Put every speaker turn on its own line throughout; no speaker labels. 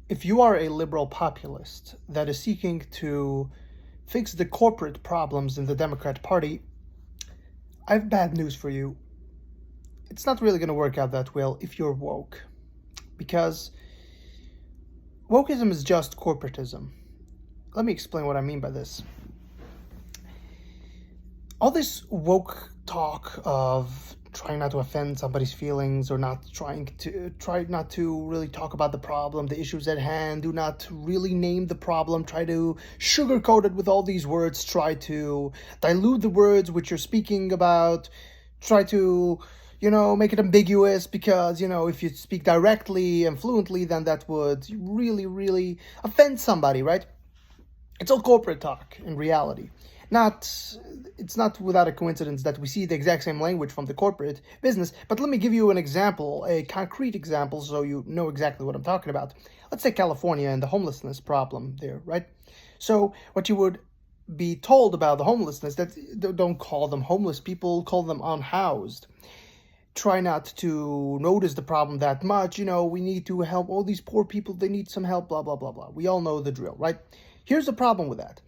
If you are a liberal populist that is seeking to fix the corporate problems in the Democrat Party, I have bad news for you. It's not really going to work out that well if you're woke. Because wokeism is just corporatism. Let me explain what I mean by this. All this woke talk of trying not to offend somebody's feelings or try not to really talk about the problem, the issues at hand, do not really name the problem, try to sugarcoat it with all these words, try to dilute the words which you're speaking about, try to make it ambiguous because, if you speak directly and fluently, then that would really, really offend somebody, right? It's all corporate talk in reality. It's not without a coincidence that we see the exact same language from the corporate business, but let me give you an example, a concrete example, so you know exactly what I'm talking about. Let's say California and the homelessness problem there, right? So what you would be told about the homelessness, that don't call them homeless people, call them unhoused. Try not to notice the problem that much, we need to help all these poor people, they need some help, blah, blah, blah, blah. We all know the drill, right? Here's the problem with that.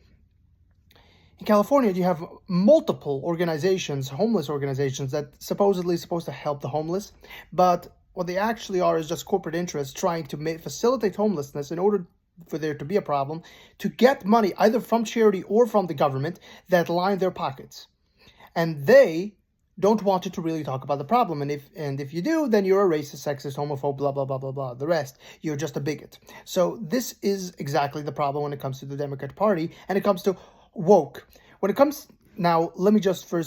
In California, you have multiple organizations, homeless organizations, that supposedly supposed to help the homeless, but what they actually are is just corporate interests trying to facilitate homelessness in order for there to be a problem, to get money either from charity or from the government that line their pockets. And they don't want you to really talk about the problem, and if you do, then you're a racist, sexist, homophobe, blah, blah, blah, blah, blah. The rest, you're just a bigot. So this is exactly the problem when it comes to the Democrat Party, and it comes to woke. When it comes now, let me just go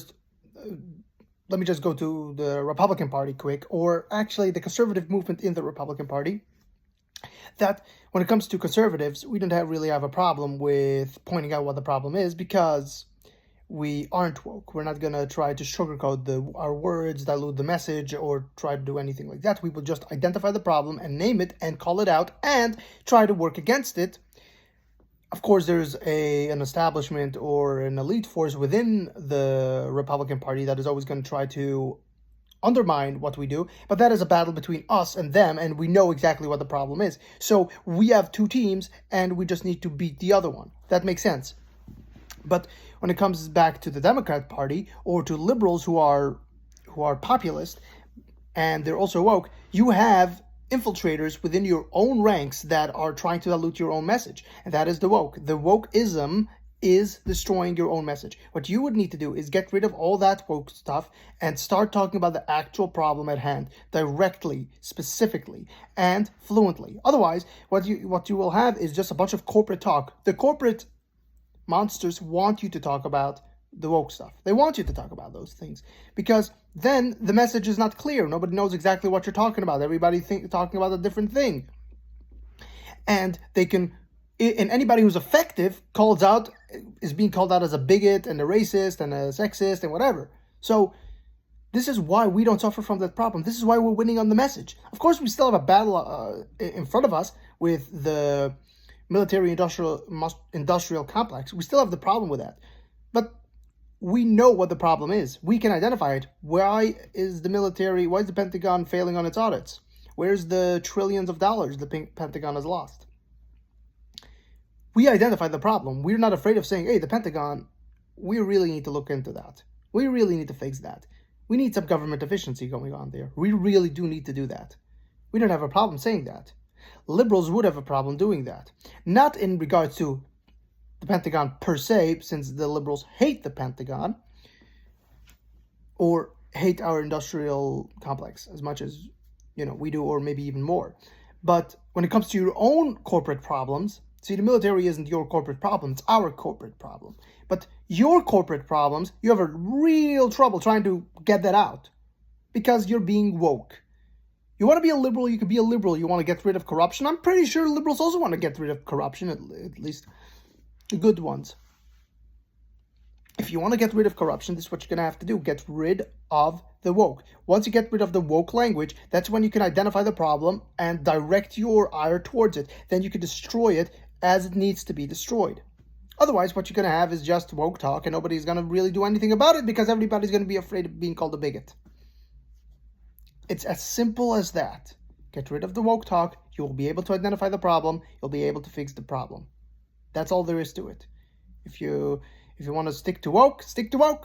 to the Republican Party quick, or actually the conservative movement in the Republican Party. That when it comes to conservatives, we don't really have a problem with pointing out what the problem is, because we aren't woke. We're not going to try to sugarcoat our words, dilute the message, or try to do anything like that. We will just identify the problem and name it and call it out and try to work against it. Of course, there's an establishment or an elite force within the Republican Party that is always going to try to undermine what we do, but that is a battle between us and them, and we know exactly what the problem is. So we have two teams, and we just need to beat the other one. That makes sense. But when it comes back to the Democrat Party or to liberals who are populist and they're also woke, you have infiltrators within your own ranks that are trying to dilute your own message, and that is the woke. The wokeism is destroying your own message. What you would need to do is get rid of all that woke stuff and start talking about the actual problem at hand directly, specifically, and fluently. Otherwise, what you will have is just a bunch of corporate talk. The corporate monsters want you to talk about the woke stuff. They want you to talk about those things, because then the message is not clear. Nobody knows exactly what you're talking about. Everybody talking about a different thing. And anybody who's effective is being called out as a bigot and a racist and a sexist and whatever. So this is why we don't suffer from that problem. This is why we're winning on the message. Of course, we still have a battle in front of us with the military-industrial complex. We still have the problem with that. But we know what the problem is. We can identify it. Why is the Pentagon failing on its audits? Where's the trillions of dollars the Pentagon has lost? We identify the problem. We're not afraid of saying, hey, the Pentagon, we really need to look into that. We really need to fix that. We need some government efficiency going on there. We really do need to do that. We don't have a problem saying that. Liberals would have a problem doing that. Not in regards to the Pentagon per se, since the liberals hate the Pentagon or hate our industrial complex as much as we do, or maybe even more. But when it comes to your own corporate problems, see, the military isn't your corporate problem, it's our corporate problem. But your corporate problems, you have a real trouble trying to get that out because you're being woke. You want to be a liberal, you can be a liberal. You want to get rid of corruption? I'm pretty sure liberals also want to get rid of corruption, at least the good ones. If you want to get rid of corruption, this is what you're going to have to do. Get rid of the woke. Once you get rid of the woke language, that's when you can identify the problem and direct your ire towards it. Then you can destroy it as it needs to be destroyed. Otherwise, what you're going to have is just woke talk, and nobody's going to really do anything about it because everybody's going to be afraid of being called a bigot. It's as simple as that. Get rid of the woke talk. You will be able to identify the problem. You'll be able to fix the problem. That's all there is to it. If you want to stick to woke,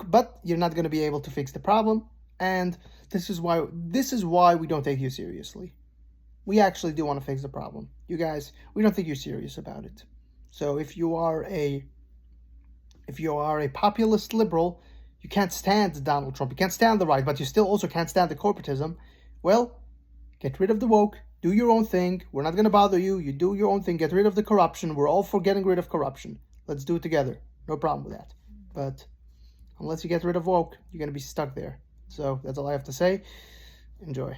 but you're not going to be able to fix the problem. And this is why we don't take you seriously. We actually do want to fix the problem. You guys, we don't think you're serious about it. So if you are a populist liberal, you can't stand Donald Trump, you can't stand the right, but you still also can't stand the corporatism, well, get rid of the woke, do your own thing. We're not going to bother you. You do your own thing. Get rid of the corruption. We're all for getting rid of corruption. Let's do it together. No problem with that. But unless you get rid of woke, you're going to be stuck there. So that's all I have to say. Enjoy.